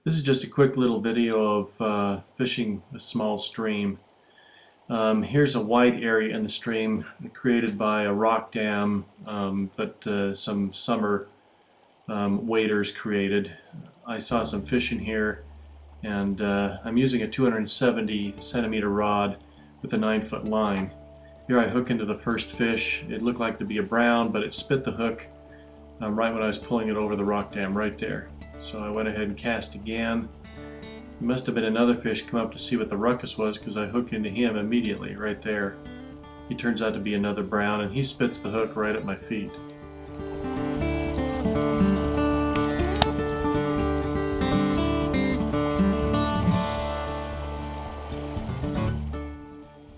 This is just a quick little video of fishing a small stream. Here's a wide area in the stream created by a rock dam that some summer waders created. I saw some fish in here, and I'm using a 270 centimeter rod with a 9-foot line. Here I hook into the first fish. It looked like to be a brown, but it spit the hook right when I was pulling it over the rock dam right there. So I went ahead and cast again. It must have been another fish come up to see what the ruckus was, because I hooked into him immediately right there. He turns out to be another brown, and he spits the hook right at my feet.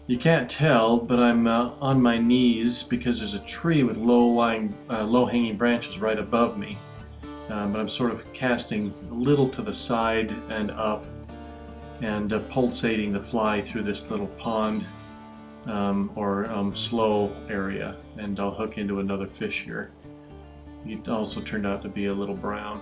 You can't tell, but I'm on my knees because there's a tree with low-hanging branches right above me. But I'm sort of casting a little to the side and up, and pulsating the fly through this little pond or slow area, and I'll hook into another fish here. It also turned out to be a little brown.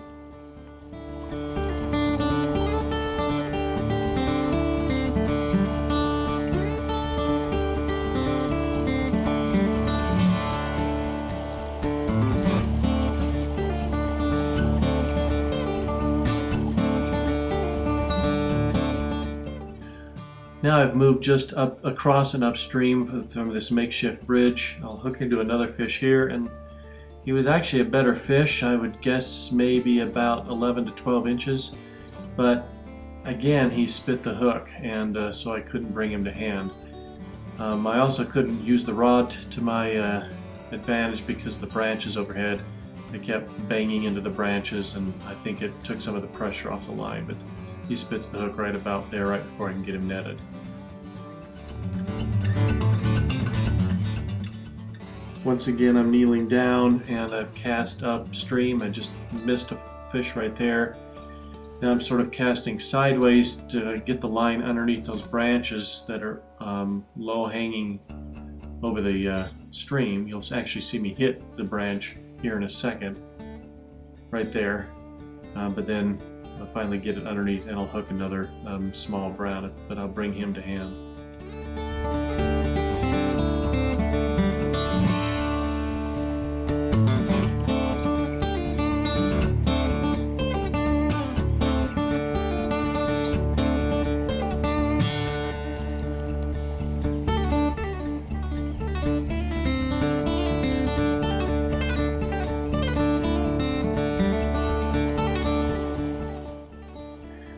Now I've moved just up across and upstream from this makeshift bridge. I'll hook into another fish here, and he was actually a better fish. I would guess maybe about 11 to 12 inches, but again he spit the hook, and so I couldn't bring him to hand. I also couldn't use the rod to my advantage because of the branches overhead. I kept banging into the branches, and I think it took some of the pressure off the line, but he spits the hook right about there, right before I can get him netted. Once again, I'm kneeling down, and I've cast upstream. I just missed a fish right there. Now I'm sort of casting sideways to get the line underneath those branches that are low hanging over the stream. You'll actually see me hit the branch here in a second, right there. But then I'll finally get it underneath, and I'll hook another small brown, but I'll bring him to hand.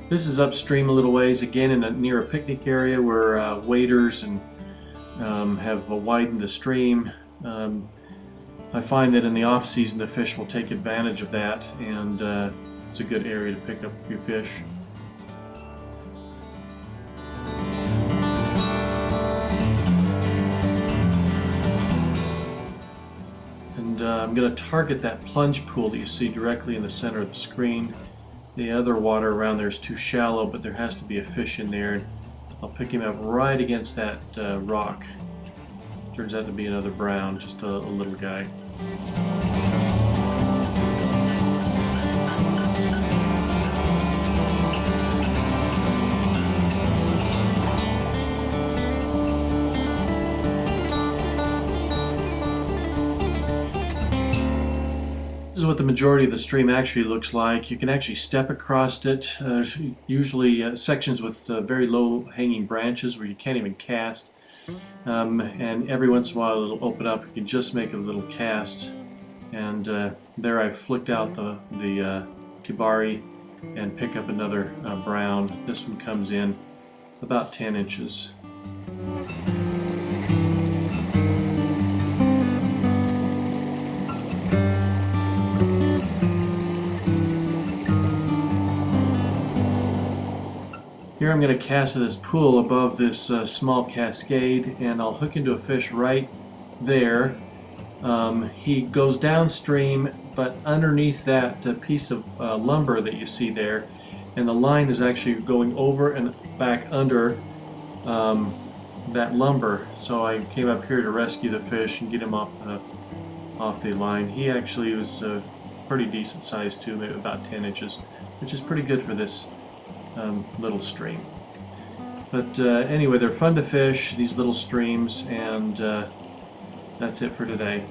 This is upstream a little ways, again near a picnic area where waders and have widened the stream. I find that in the off season the fish will take advantage of that, and it's a good area to pick up a few fish. And I'm going to target that plunge pool that you see directly in the center of the screen. The other water around there is too shallow, but there has to be a fish in there. I'll pick him up right against that rock. Turns out to be another brown, just a little guy. This is what the majority of the stream actually looks like. You can actually step across it. There's usually sections with very low hanging branches where you can't even cast. And every once in a while it'll open up. You can just make a little cast. And there I've flicked out the kibari and pick up another brown. This one comes in about 10 inches. Here I'm going to cast to this pool above this small cascade, and I'll hook into a fish right there. He goes downstream, but underneath that piece of lumber that you see there, and the line is actually going over and back under that lumber. So I came up here to rescue the fish and get him off the line. He actually was pretty decent size too, maybe about 10 inches. which is pretty good for this little stream. But anyway, they're fun to fish, these little streams, and that's it for today.